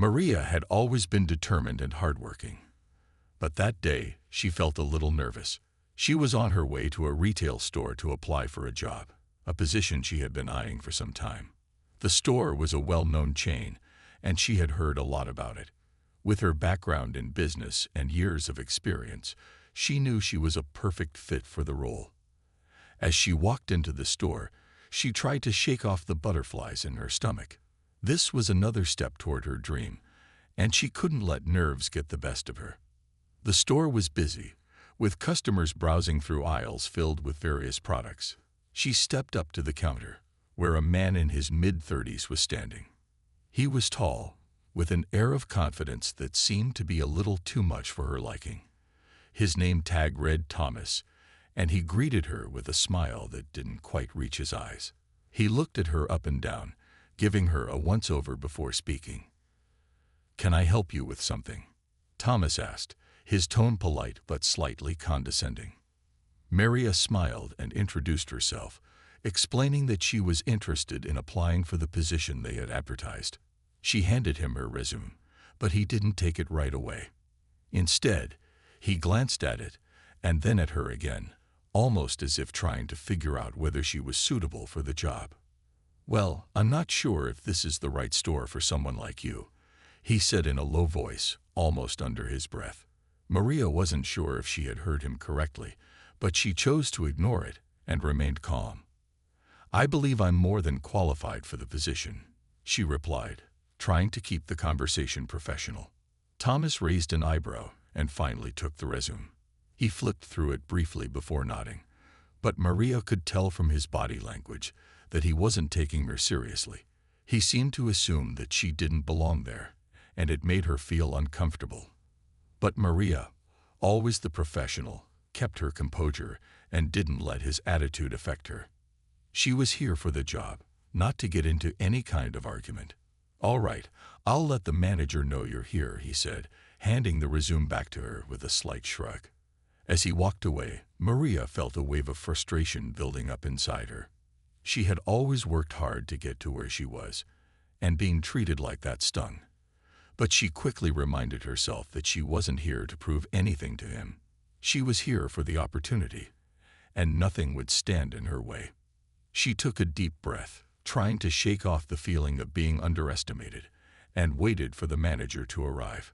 Maria had always been determined and hardworking. But that day, she felt a little nervous. She was on her way to a retail store to apply for a job, a position she had been eyeing for some time. The store was a well-known chain, and she had heard a lot about it. With her background in business and years of experience, she knew she was a perfect fit for the role. As she walked into the store, she tried to shake off the butterflies in her stomach. This was another step toward her dream, and she couldn't let nerves get the best of her. The store was busy, with customers browsing through aisles filled with various products. She stepped up to the counter, where a man in his mid-30s was standing. He was tall, with an air of confidence that seemed to be a little too much for her liking. His name tag read Thomas, and he greeted her with a smile that didn't quite reach his eyes. He looked at her up and down, giving her a once-over before speaking. "Can I help you with something?" Thomas asked, his tone polite but slightly condescending. Maria smiled and introduced herself, explaining that she was interested in applying for the position they had advertised. She handed him her resume, but he didn't take it right away. Instead, he glanced at it and then at her again, almost as if trying to figure out whether she was suitable for the job. "Well, I'm not sure if this is the right store for someone like you," he said in a low voice, almost under his breath. Maria wasn't sure if she had heard him correctly, but she chose to ignore it and remained calm. "I believe I'm more than qualified for the position," she replied, trying to keep the conversation professional. Thomas raised an eyebrow and finally took the resume. He flipped through it briefly before nodding, but Maria could tell from his body language that he wasn't taking her seriously. He seemed to assume that she didn't belong there, and it made her feel uncomfortable. But Maria, always the professional, kept her composure and didn't let his attitude affect her. She was here for the job, not to get into any kind of argument. "All right, I'll let the manager know you're here," he said, handing the resume back to her with a slight shrug. As he walked away, Maria felt a wave of frustration building up inside her. She had always worked hard to get to where she was, and being treated like that stung. But she quickly reminded herself that she wasn't here to prove anything to him. She was here for the opportunity, and nothing would stand in her way. She took a deep breath, trying to shake off the feeling of being underestimated, and waited for the manager to arrive.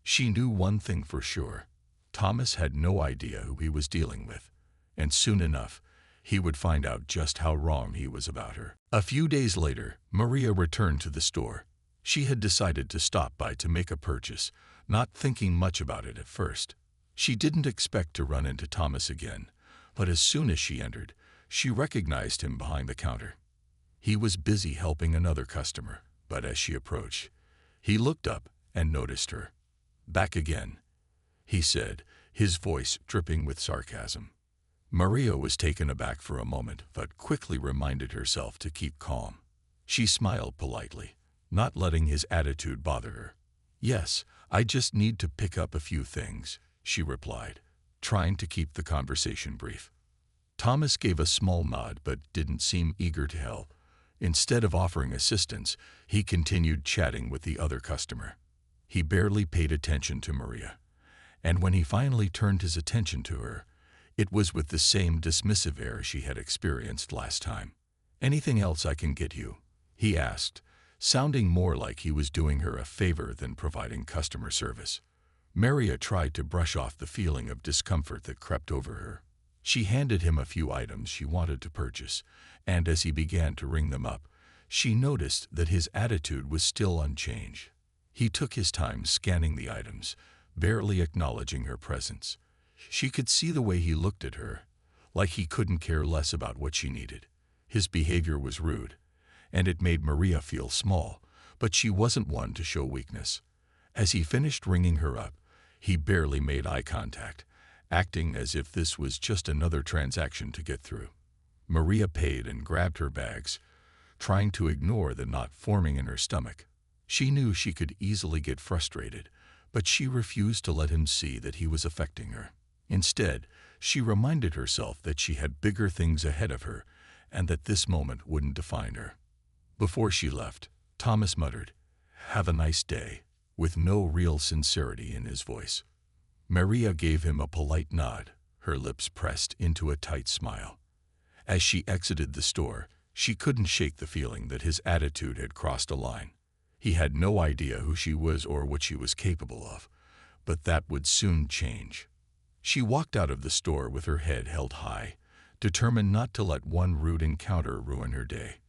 She knew one thing for sure. Thomas had no idea who he was dealing with, and soon enough, he would find out just how wrong he was about her. A few days later, Maria returned to the store. She had decided to stop by to make a purchase, not thinking much about it at first. She didn't expect to run into Thomas again, but as soon as she entered, she recognized him behind the counter. He was busy helping another customer, but as she approached, he looked up and noticed her. "Back again," he said, his voice dripping with sarcasm. Maria was taken aback for a moment, but quickly reminded herself to keep calm. She smiled politely, not letting his attitude bother her. "Yes, I just need to pick up a few things," she replied, trying to keep the conversation brief. Thomas gave a small nod but didn't seem eager to help. Instead of offering assistance, he continued chatting with the other customer. He barely paid attention to Maria, and when he finally turned his attention to her, it was with the same dismissive air she had experienced last time. "Anything else I can get you?" he asked, sounding more like he was doing her a favor than providing customer service. Maria tried to brush off the feeling of discomfort that crept over her. She handed him a few items she wanted to purchase, and as he began to ring them up, she noticed that his attitude was still unchanged. He took his time scanning the items, barely acknowledging her presence. She could see the way he looked at her, like he couldn't care less about what she needed. His behavior was rude, and it made Maria feel small, but she wasn't one to show weakness. As he finished ringing her up, he barely made eye contact, acting as if this was just another transaction to get through. Maria paid and grabbed her bags, trying to ignore the knot forming in her stomach. She knew she could easily get frustrated, but she refused to let him see that he was affecting her. Instead, she reminded herself that she had bigger things ahead of her and that this moment wouldn't define her. Before she left, Thomas muttered, "Have a nice day," with no real sincerity in his voice. Maria gave him a polite nod, her lips pressed into a tight smile. As she exited the store, she couldn't shake the feeling that his attitude had crossed a line. He had no idea who she was or what she was capable of, but that would soon change. She walked out of the store with her head held high, determined not to let one rude encounter ruin her day.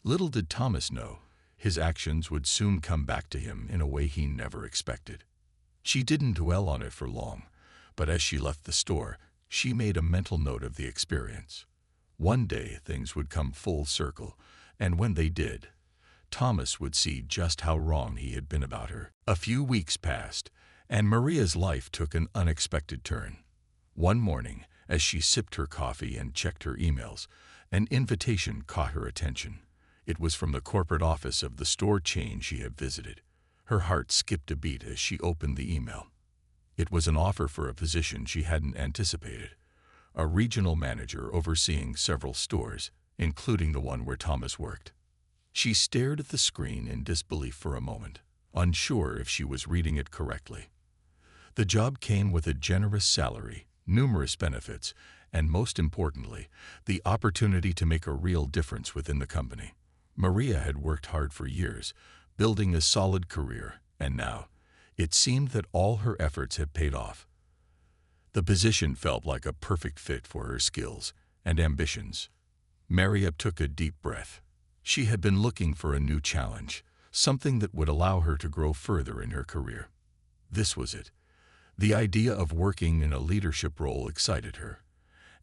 Little did Thomas know, his actions would soon come back to him in a way he never expected. She didn't dwell on it for long, but as she left the store, she made a mental note of the experience. One day things would come full circle, and when they did, Thomas would see just how wrong he had been about her. A few weeks passed, and Maria's life took an unexpected turn. One morning, as she sipped her coffee and checked her emails, an invitation caught her attention. It was from the corporate office of the store chain she had visited. Her heart skipped a beat as she opened the email. It was an offer for a position she hadn't anticipated, a regional manager overseeing several stores, including the one where Thomas worked. She stared at the screen in disbelief for a moment, unsure if she was reading it correctly. The job came with a generous salary, numerous benefits, and most importantly, the opportunity to make a real difference within the company. Maria had worked hard for years, building a solid career, and now, it seemed that all her efforts had paid off. The position felt like a perfect fit for her skills and ambitions. Maria took a deep breath. She had been looking for a new challenge, something that would allow her to grow further in her career. This was it. The idea of working in a leadership role excited her,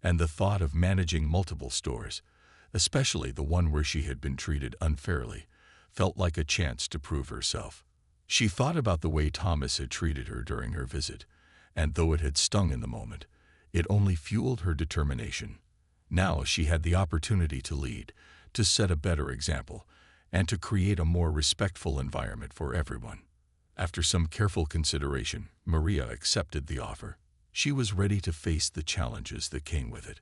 and the thought of managing multiple stores, especially the one where she had been treated unfairly, felt like a chance to prove herself. She thought about the way Thomas had treated her during her visit, and though it had stung in the moment, it only fueled her determination. Now she had the opportunity to lead, to set a better example, and to create a more respectful environment for everyone. After some careful consideration, Maria accepted the offer. She was ready to face the challenges that came with it.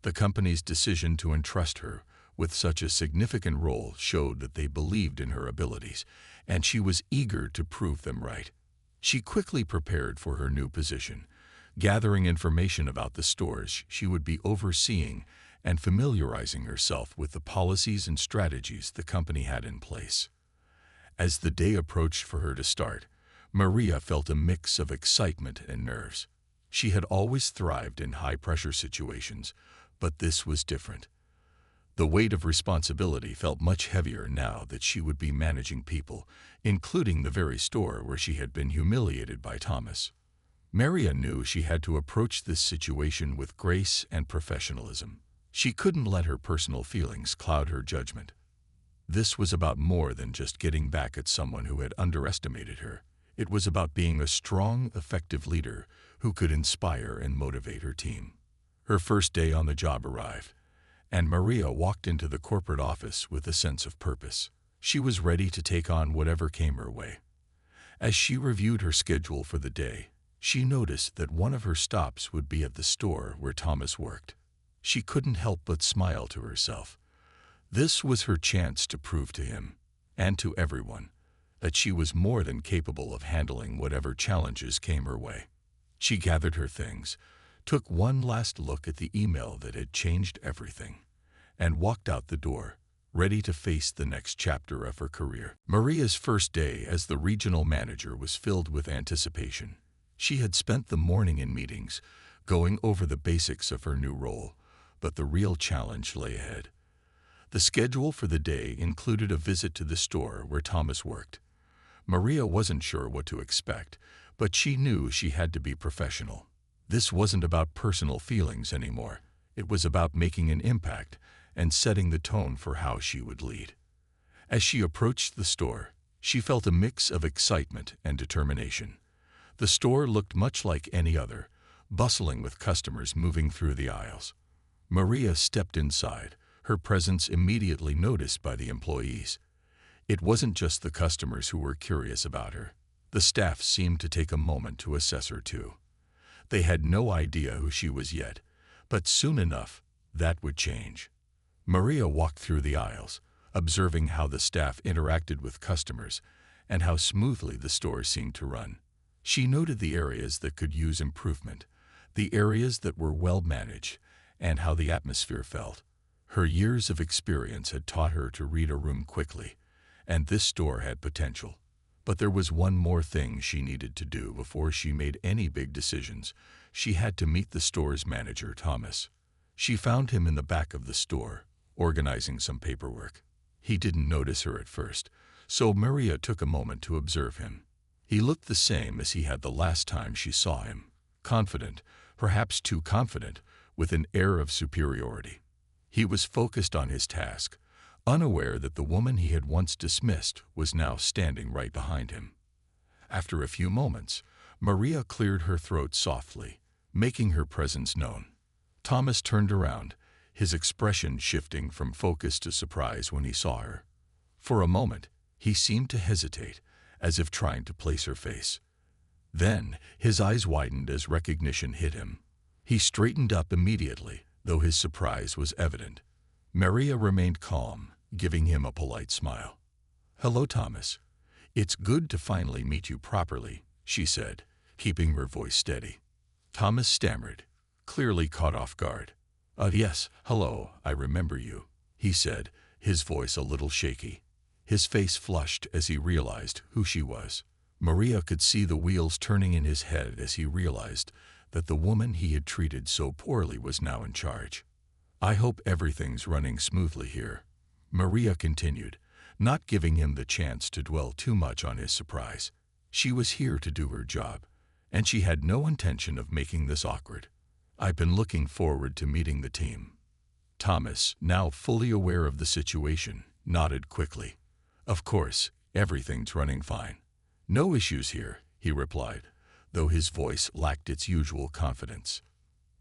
The company's decision to entrust her with such a significant role showed that they believed in her abilities, and she was eager to prove them right. She quickly prepared for her new position, gathering information about the stores she would be overseeing and familiarizing herself with the policies and strategies the company had in place. As the day approached for her to start, Maria felt a mix of excitement and nerves. She had always thrived in high-pressure situations, but this was different. The weight of responsibility felt much heavier now that she would be managing people, including the very store where she had been humiliated by Thomas. Maria knew she had to approach this situation with grace and professionalism. She couldn't let her personal feelings cloud her judgment. This was about more than just getting back at someone who had underestimated her. It was about being a strong, effective leader who could inspire and motivate her team. Her first day on the job arrived, and Maria walked into the corporate office with a sense of purpose. She was ready to take on whatever came her way. As she reviewed her schedule for the day, she noticed that one of her stops would be at the store where Thomas worked. She couldn't help but smile to herself. This was her chance to prove to him, and to everyone, that she was more than capable of handling whatever challenges came her way. She gathered her things, took one last look at the email that had changed everything, and walked out the door, ready to face the next chapter of her career. Maria's first day as the regional manager was filled with anticipation. She had spent the morning in meetings, going over the basics of her new role, but the real challenge lay ahead. The schedule for the day included a visit to the store where Thomas worked. Maria wasn't sure what to expect, but she knew she had to be professional. This wasn't about personal feelings anymore. It was about making an impact and setting the tone for how she would lead. As she approached the store, she felt a mix of excitement and determination. The store looked much like any other, bustling with customers moving through the aisles. Maria stepped inside, her presence immediately noticed by the employees. It wasn't just the customers who were curious about her. The staff seemed to take a moment to assess her too. They had no idea who she was yet, but soon enough, that would change. Maria walked through the aisles, observing how the staff interacted with customers, and how smoothly the store seemed to run. She noted the areas that could use improvement, the areas that were well managed, and how the atmosphere felt. Her years of experience had taught her to read a room quickly, and this store had potential. But there was one more thing she needed to do before she made any big decisions. She had to meet the store's manager, Thomas. She found him in the back of the store, organizing some paperwork. He didn't notice her at first, so Maria took a moment to observe him. He looked the same as he had the last time she saw him, confident, perhaps too confident, with an air of superiority. He was focused on his task, unaware that the woman he had once dismissed was now standing right behind him. After a few moments, Maria cleared her throat softly, making her presence known. Thomas turned around, his expression shifting from focus to surprise when he saw her. For a moment, he seemed to hesitate, as if trying to place her face. Then, his eyes widened as recognition hit him. He straightened up immediately, though his surprise was evident. Maria remained calm, giving him a polite smile. "Hello, Thomas. It's good to finally meet you properly," she said, keeping her voice steady. Thomas stammered, clearly caught off guard. Yes, hello, I remember you," he said, his voice a little shaky. His face flushed as he realized who she was. Maria could see the wheels turning in his head as he realized that the woman he had treated so poorly was now in charge. "I hope everything's running smoothly here," Maria continued, not giving him the chance to dwell too much on his surprise. She was here to do her job, and she had no intention of making this awkward. "I've been looking forward to meeting the team." Thomas, now fully aware of the situation, nodded quickly. "Of course, everything's running fine. No issues here," he replied, though his voice lacked its usual confidence.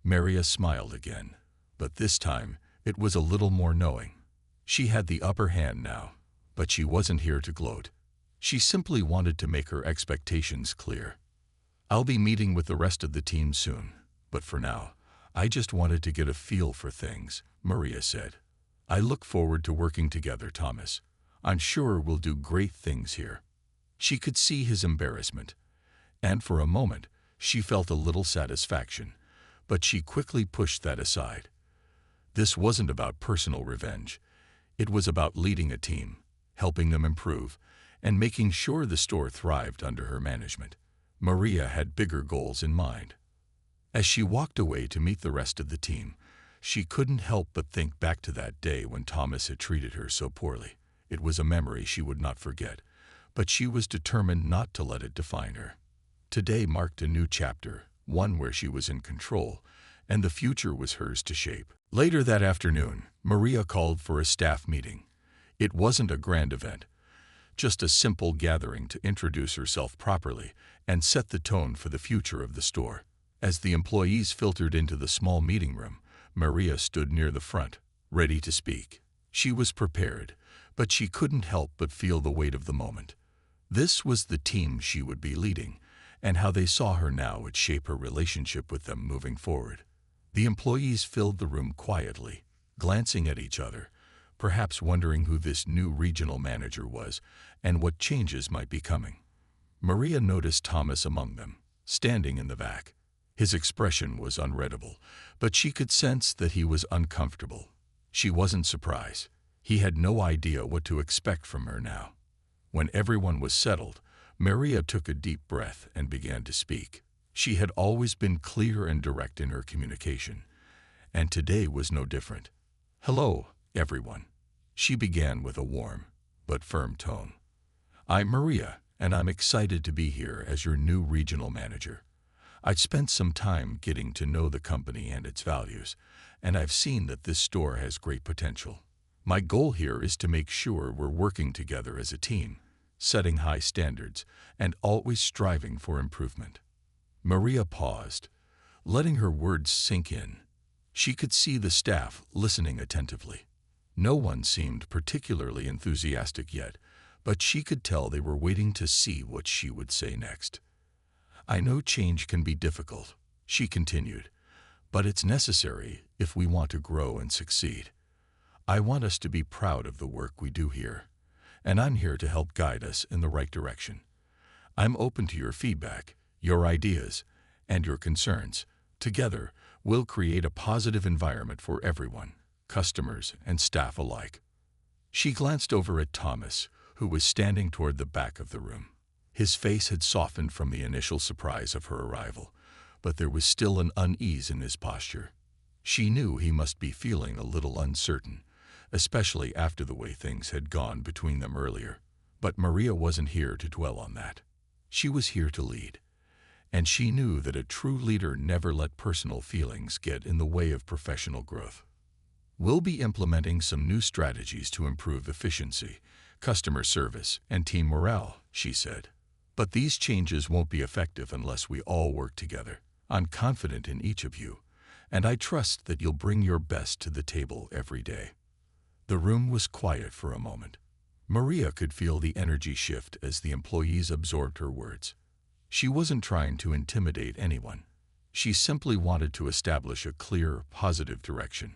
Maria smiled again, but this time it was a little more knowing. She had the upper hand now, but she wasn't here to gloat. She simply wanted to make her expectations clear. "I'll be meeting with the rest of the team soon, but for now, I just wanted to get a feel for things," Maria said. "I look forward to working together, Thomas. I'm sure we'll do great things here." She could see his embarrassment, and for a moment she felt a little satisfaction, but she quickly pushed that aside. This wasn't about personal revenge. It was about leading a team, helping them improve, and making sure the store thrived under her management. Maria had bigger goals in mind. As she walked away to meet the rest of the team, she couldn't help but think back to that day when Thomas had treated her so poorly. It was a memory she would not forget, but she was determined not to let it define her. Today marked a new chapter, one where she was in control, and the future was hers to shape. Later that afternoon, Maria called for a staff meeting. It wasn't a grand event, just a simple gathering to introduce herself properly and set the tone for the future of the store. As the employees filtered into the small meeting room, Maria stood near the front, ready to speak. She was prepared, but she couldn't help but feel the weight of the moment. This was the team she would be leading, and how they saw her now would shape her relationship with them moving forward. The employees filled the room quietly, glancing at each other, perhaps wondering who this new regional manager was and what changes might be coming. Maria noticed Thomas among them, standing in the back. His expression was unreadable, but she could sense that he was uncomfortable. She wasn't surprised. He had no idea what to expect from her now. When everyone was settled, Maria took a deep breath and began to speak. She had always been clear and direct in her communication, and today was no different. "Hello, everyone," she began with a warm but firm tone. "I'm Maria, and I'm excited to be here as your new regional manager. I've spent some time getting to know the company and its values, and I've seen that this store has great potential. My goal here is to make sure we're working together as a team, setting high standards, and always striving for improvement." Maria paused, letting her words sink in. She could see the staff listening attentively. No one seemed particularly enthusiastic yet, but she could tell they were waiting to see what she would say next. "I know change can be difficult," she continued, "but it's necessary if we want to grow and succeed. I want us to be proud of the work we do here, and I'm here to help guide us in the right direction. I'm open to your feedback, your ideas, and your concerns. Together, we'll create a positive environment for everyone, customers and staff alike." She glanced over at Thomas, who was standing toward the back of the room. His face had softened from the initial surprise of her arrival, but there was still an unease in his posture. She knew he must be feeling a little uncertain, especially after the way things had gone between them earlier. But Maria wasn't here to dwell on that. She was here to lead, and she knew that a true leader never let personal feelings get in the way of professional growth. "We'll be implementing some new strategies to improve efficiency, customer service, and team morale," she said. "But these changes won't be effective unless we all work together. I'm confident in each of you, and I trust that you'll bring your best to the table every day." The room was quiet for a moment. Maria could feel the energy shift as the employees absorbed her words. She wasn't trying to intimidate anyone. She simply wanted to establish a clear, positive direction.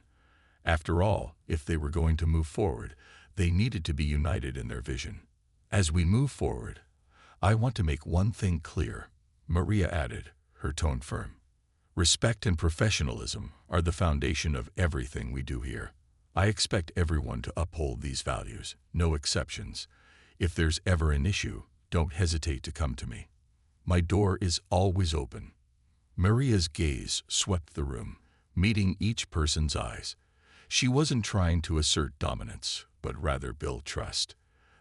After all, if they were going to move forward, they needed to be united in their vision. "As we move forward, I want to make one thing clear," Maria added, her tone firm. "Respect and professionalism are the foundation of everything we do here. I expect everyone to uphold these values, no exceptions. If there's ever an issue, don't hesitate to come to me. My door is always open." Maria's gaze swept the room, meeting each person's eyes. She wasn't trying to assert dominance, but rather build trust.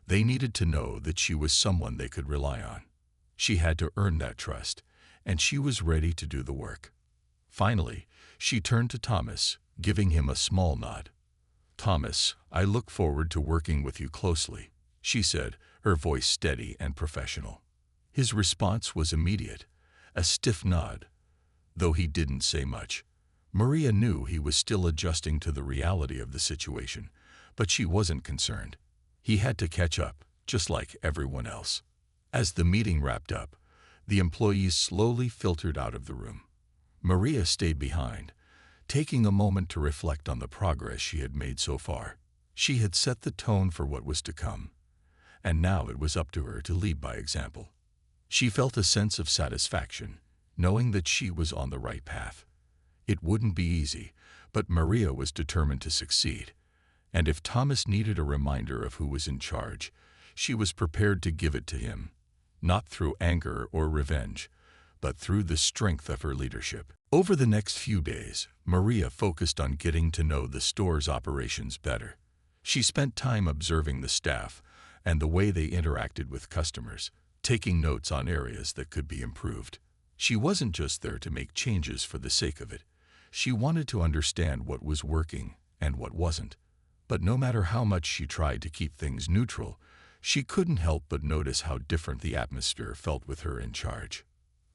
They needed to know that she was someone they could rely on. She had to earn that trust, and she was ready to do the work. Finally, she turned to Thomas, giving him a small nod. "Thomas, I look forward to working with you closely," she said, her voice steady and professional. His response was immediate, a stiff nod, though he didn't say much. Maria knew he was still adjusting to the reality of the situation, but she wasn't concerned. He had to catch up, just like everyone else. As the meeting wrapped up, the employees slowly filtered out of the room. Maria stayed behind, taking a moment to reflect on the progress she had made so far. She had set the tone for what was to come, and now it was up to her to lead by example. She felt a sense of satisfaction, knowing that she was on the right path. It wouldn't be easy, but Maria was determined to succeed. And if Thomas needed a reminder of who was in charge, she was prepared to give it to him, not through anger or revenge, but through the strength of her leadership. Over the next few days, Maria focused on getting to know the store's operations better. She spent time observing the staff and the way they interacted with customers, taking notes on areas that could be improved. She wasn't just there to make changes for the sake of it. She wanted to understand what was working and what wasn't. But no matter how much she tried to keep things neutral, she couldn't help but notice how different the atmosphere felt with her in charge.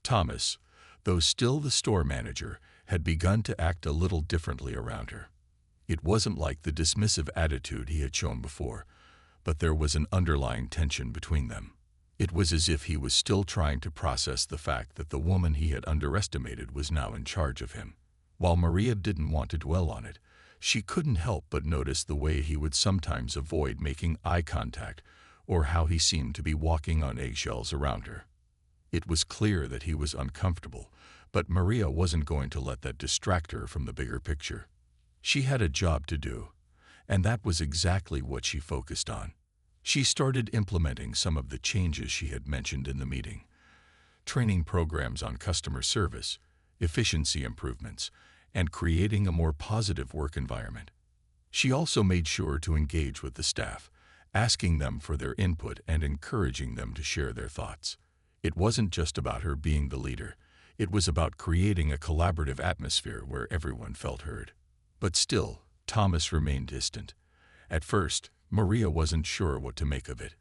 Thomas, though still the store manager, had begun to act a little differently around her. It wasn't like the dismissive attitude he had shown before, but there was an underlying tension between them. It was as if he was still trying to process the fact that the woman he had underestimated was now in charge of him. While Maria didn't want to dwell on it, she couldn't help but notice the way he would sometimes avoid making eye contact or how he seemed to be walking on eggshells around her. It was clear that he was uncomfortable, but Maria wasn't going to let that distract her from the bigger picture. She had a job to do, and that was exactly what she focused on. She started implementing some of the changes she had mentioned in the meeting. Training programs on customer service, efficiency improvements, and creating a more positive work environment. She also made sure to engage with the staff, asking them for their input and encouraging them to share their thoughts. It wasn't just about her being the leader. It was about creating a collaborative atmosphere where everyone felt heard. But still, Thomas remained distant. At first, Maria wasn't sure what to make of it.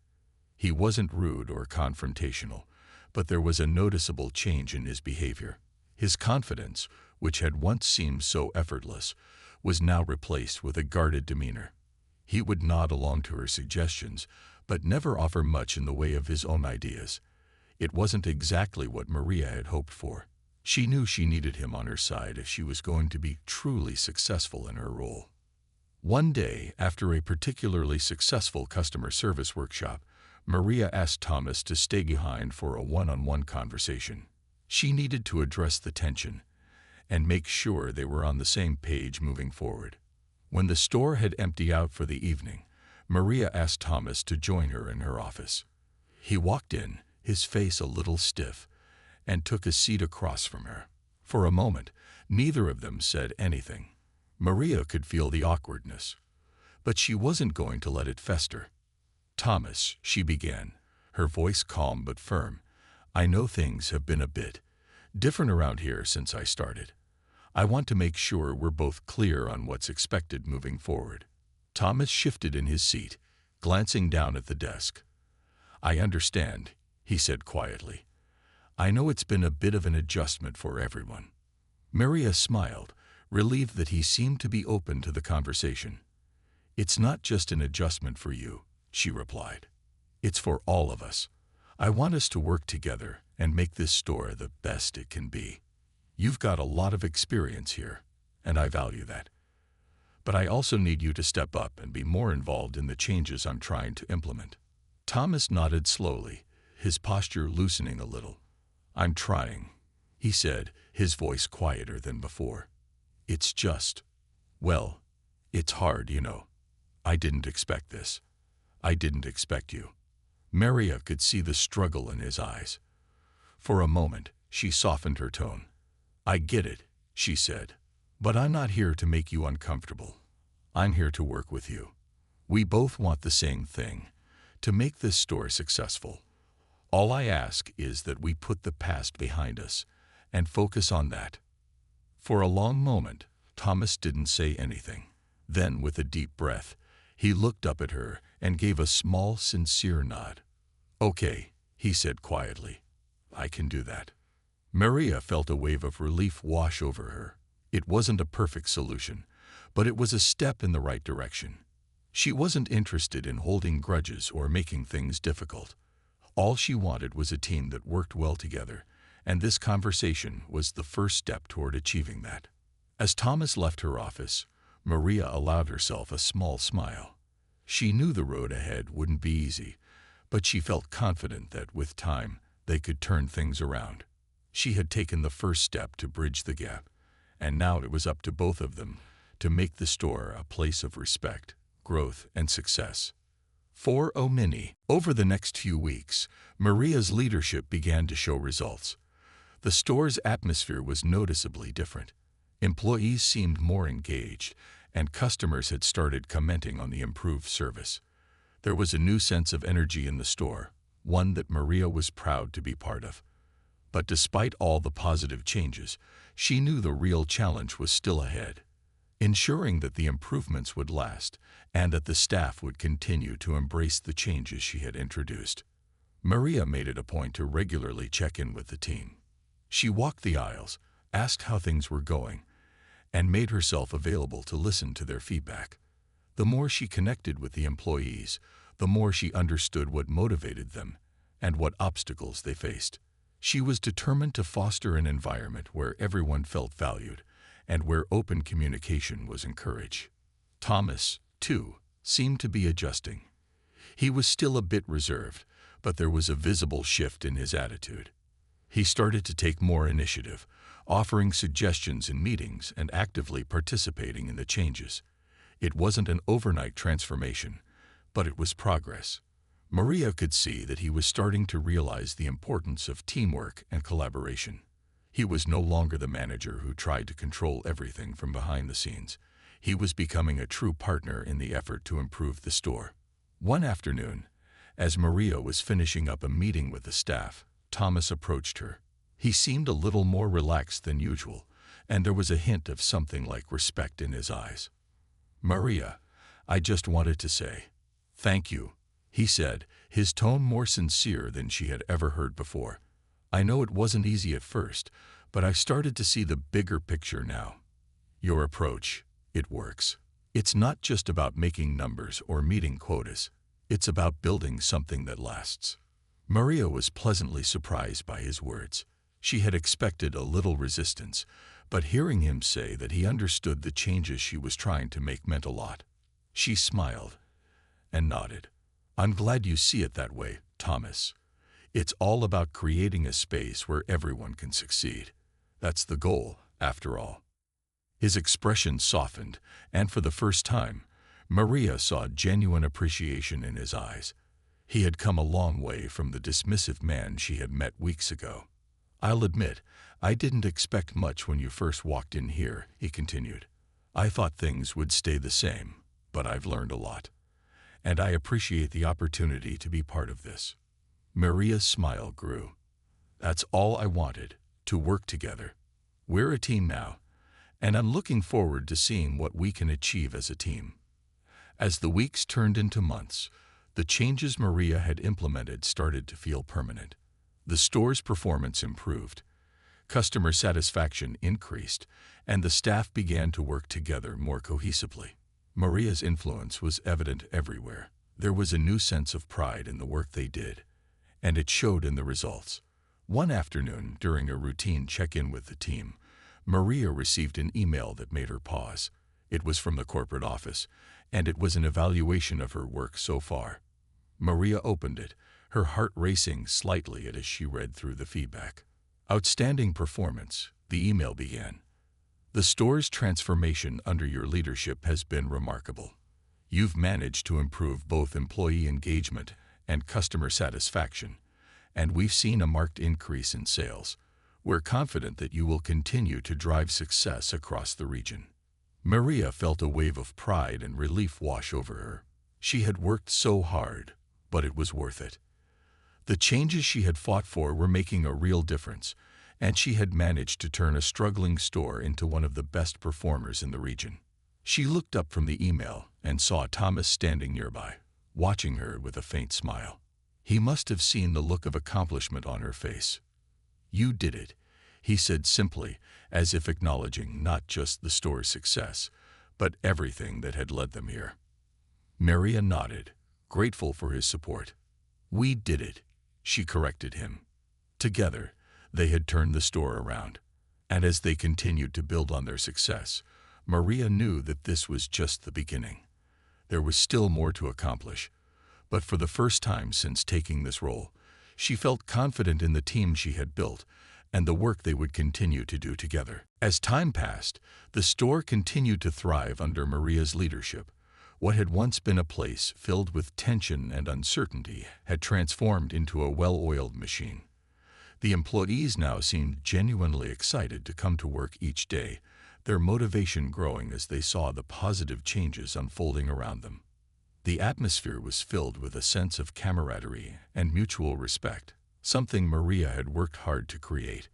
He wasn't rude or confrontational, but there was a noticeable change in his behavior. His confidence, which had once seemed so effortless, was now replaced with a guarded demeanor. He would nod along to her suggestions, but never offer much in the way of his own ideas. It wasn't exactly what Maria had hoped for. She knew she needed him on her side if she was going to be truly successful in her role. One day, after a particularly successful customer service workshop, Maria asked Thomas to stay behind for a one-on-one conversation. She needed to address the tension and make sure they were on the same page moving forward. When the store had emptied out for the evening, Maria asked Thomas to join her in her office. He walked in, his face a little stiff, and took a seat across from her. For a moment, neither of them said anything. Maria could feel the awkwardness, but she wasn't going to let it fester. "Thomas," she began, her voice calm but firm, "I know things have been a bit different around here since I started. I want to make sure we're both clear on what's expected moving forward." Thomas shifted in his seat, glancing down at the desk. "I understand," he said quietly. "I know it's been a bit of an adjustment for everyone." Maria smiled, relieved that he seemed to be open to the conversation. "It's not just an adjustment for you," she replied. "It's for all of us. I want us to work together and make this store the best it can be. You've got a lot of experience here, and I value that. But I also need you to step up and be more involved in the changes I'm trying to implement." Thomas nodded slowly, his posture loosening a little. "I'm trying," he said, his voice quieter than before. "It's just, well, it's hard, you know. I didn't expect this. I didn't expect you." Maria could see the struggle in his eyes. For a moment, she softened her tone. "I get it," she said, "but I'm not here to make you uncomfortable. I'm here to work with you. We both want the same thing, to make this store successful. All I ask is that we put the past behind us and focus on that." For a long moment, Thomas didn't say anything. Then, with a deep breath, he looked up at her and gave a small, sincere nod. "Okay," he said quietly. "I can do that." Maria felt a wave of relief wash over her. It wasn't a perfect solution, but it was a step in the right direction. She wasn't interested in holding grudges or making things difficult. All she wanted was a team that worked well together, and this conversation was the first step toward achieving that. As Thomas left her office, Maria allowed herself a small smile. She knew the road ahead wouldn't be easy, but she felt confident that with time they could turn things around. She had taken the first step to bridge the gap, and now it was up to both of them to make the store a place of respect, growth, and success. For Omni, over the next few weeks, Maria's leadership began to show results. The store's atmosphere was noticeably different. Employees seemed more engaged, and customers had started commenting on the improved service. There was a new sense of energy in the store, one that Maria was proud to be part of. But despite all the positive changes, she knew the real challenge was still ahead. Ensuring that the improvements would last and that the staff would continue to embrace the changes she had introduced. Maria made it a point to regularly check in with the team. She walked the aisles, asked how things were going, and made herself available to listen to their feedback. The more she connected with the employees, the more she understood what motivated them and what obstacles they faced. She was determined to foster an environment where everyone felt valued and where open communication was encouraged. Thomas, too, seemed to be adjusting. He was still a bit reserved, but there was a visible shift in his attitude. He started to take more initiative, offering suggestions in meetings and actively participating in the changes. It wasn't an overnight transformation, but it was progress. Maria could see that he was starting to realize the importance of teamwork and collaboration. He was no longer the manager who tried to control everything from behind the scenes. He was becoming a true partner in the effort to improve the store. One afternoon, as Maria was finishing up a meeting with the staff, Thomas approached her. He seemed a little more relaxed than usual, and there was a hint of something like respect in his eyes. "Maria, I just wanted to say thank you," he said, his tone more sincere than she had ever heard before. "I know it wasn't easy at first, but I've started to see the bigger picture now. Your approach, it works. It's not just about making numbers or meeting quotas. It's about building something that lasts." Maria was pleasantly surprised by his words. She had expected a little resistance, but hearing him say that he understood the changes she was trying to make meant a lot. She smiled and nodded. I'm glad you see it that way, Thomas. It's all about creating a space where everyone can succeed. That's the goal, after all. His expression softened, and for the first time, Maria saw genuine appreciation in his eyes. He had come a long way from the dismissive man she had met weeks ago. I'll admit, I didn't expect much when you first walked in here, he continued. I thought things would stay the same, but I've learned a lot. And I appreciate the opportunity to be part of this. Maria's smile grew. That's all I wanted, to work together. We're a team now, and I'm looking forward to seeing what we can achieve as a team. As the weeks turned into months, the changes Maria had implemented started to feel permanent. The store's performance improved, customer satisfaction increased, and the staff began to work together more cohesively. Maria's influence was evident everywhere. There was a new sense of pride in the work they did, and it showed in the results. One afternoon, during a routine check-in with the team, Maria received an email that made her pause. It was from the corporate office, and it was an evaluation of her work so far. Maria opened it, her heart racing slightly as she read through the feedback. Outstanding performance, the email began. The store's transformation under your leadership has been remarkable. You've managed to improve both employee engagement and customer satisfaction, and we've seen a marked increase in sales. We're confident that you will continue to drive success across the region. Maria felt a wave of pride and relief wash over her. She had worked so hard, but it was worth it. The changes she had fought for were making a real difference, and she had managed to turn a struggling store into one of the best performers in the region. She looked up from the email and saw Thomas standing nearby, watching her with a faint smile. He must have seen the look of accomplishment on her face. You did it, he said simply, as if acknowledging not just the store's success, but everything that had led them here. Maria nodded, grateful for his support. We did it, she corrected him. Together, they had turned the store around, and as they continued to build on their success, Maria knew that this was just the beginning. There was still more to accomplish, but for the first time since taking this role, she felt confident in the team she had built and the work they would continue to do together. As time passed, the store continued to thrive under Maria's leadership. What had once been a place filled with tension and uncertainty had transformed into a well-oiled machine. The employees now seemed genuinely excited to come to work each day, their motivation growing as they saw the positive changes unfolding around them. The atmosphere was filled with a sense of camaraderie and mutual respect, something Maria had worked hard to create.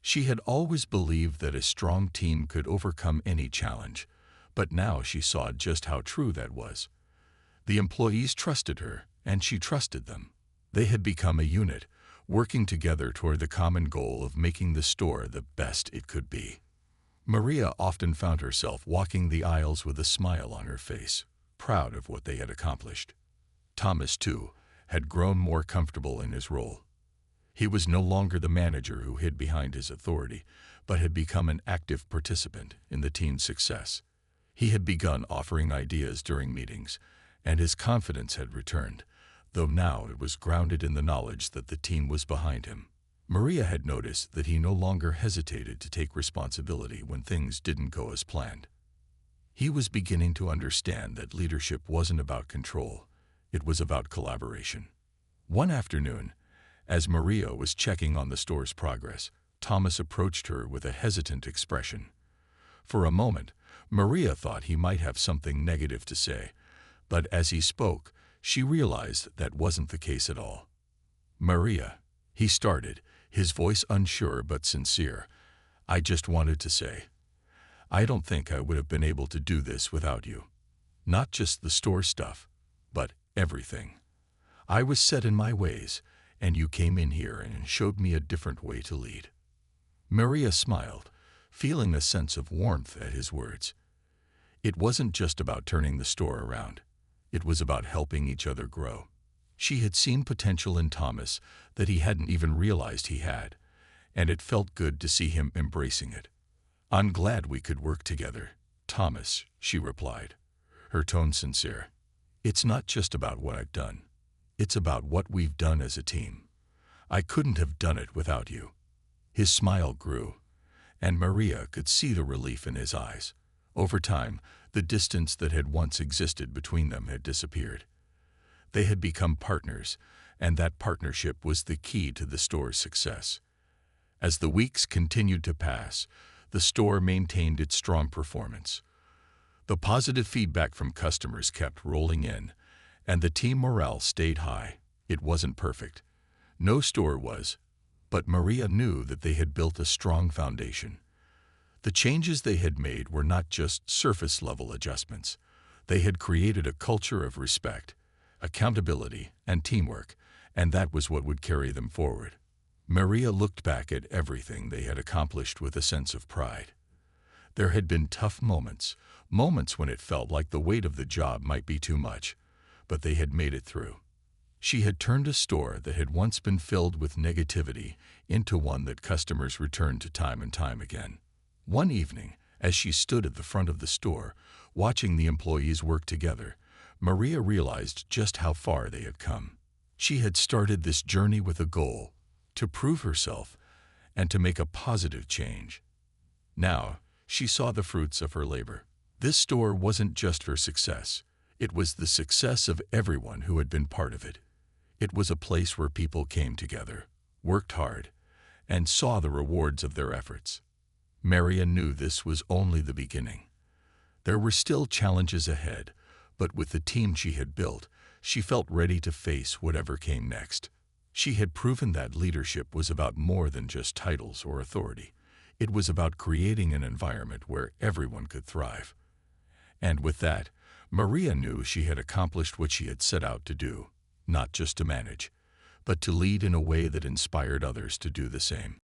She had always believed that a strong team could overcome any challenge, but now she saw just how true that was. The employees trusted her, and she trusted them. They had become a unit, working together toward the common goal of making the store the best it could be. Maria often found herself walking the aisles with a smile on her face, proud of what they had accomplished. Thomas, too, had grown more comfortable in his role. He was no longer the manager who hid behind his authority, but had become an active participant in the team's success. He had begun offering ideas during meetings, and his confidence had returned, though now it was grounded in the knowledge that the team was behind him. Maria had noticed that he no longer hesitated to take responsibility when things didn't go as planned. He was beginning to understand that leadership wasn't about control, it was about collaboration. One afternoon, as Maria was checking on the store's progress, Thomas approached her with a hesitant expression. For a moment, Maria thought he might have something negative to say, but as he spoke, she realized that wasn't the case at all. Maria, he started, his voice unsure but sincere, I just wanted to say, I don't think I would have been able to do this without you. Not just the store stuff, but everything. I was set in my ways, and you came in here and showed me a different way to lead. Maria smiled, feeling a sense of warmth at his words. It wasn't just about turning the store around. It was about helping each other grow. She had seen potential in Thomas that he hadn't even realized he had, and it felt good to see him embracing it. I'm glad we could work together, Thomas, she replied. her tone sincere. "It's not just about what I've done. It's about what we've done as a team. I couldn't have done it without you." His smile grew, and Maria could see the relief in his eyes. Over time, the distance that had once existed between them had disappeared. They had become partners, and that partnership was the key to the store's success. As the weeks continued to pass, the store maintained its strong performance. The positive feedback from customers kept rolling in, and the team morale stayed high. It wasn't perfect. No store was, but Maria knew that they had built a strong foundation. The changes they had made were not just surface-level adjustments. They had created a culture of respect, accountability, and teamwork, and that was what would carry them forward. Maria looked back at everything they had accomplished with a sense of pride. There had been tough moments, moments when it felt like the weight of the job might be too much, but they had made it through. She had turned a store that had once been filled with negativity into one that customers returned to time and time again. One evening, as she stood at the front of the store, watching the employees work together, Maria realized just how far they had come. She had started this journey with a goal: to prove herself and to make a positive change. Now, she saw the fruits of her labor. This store wasn't just her success. It was the success of everyone who had been part of it. It was a place where people came together, worked hard, and saw the rewards of their efforts. Maria knew this was only the beginning. There were still challenges ahead, but with the team she had built, she felt ready to face whatever came next. She had proven that leadership was about more than just titles or authority. It was about creating an environment where everyone could thrive. And with that, Maria knew she had accomplished what she had set out to do, not just to manage, but to lead in a way that inspired others to do the same.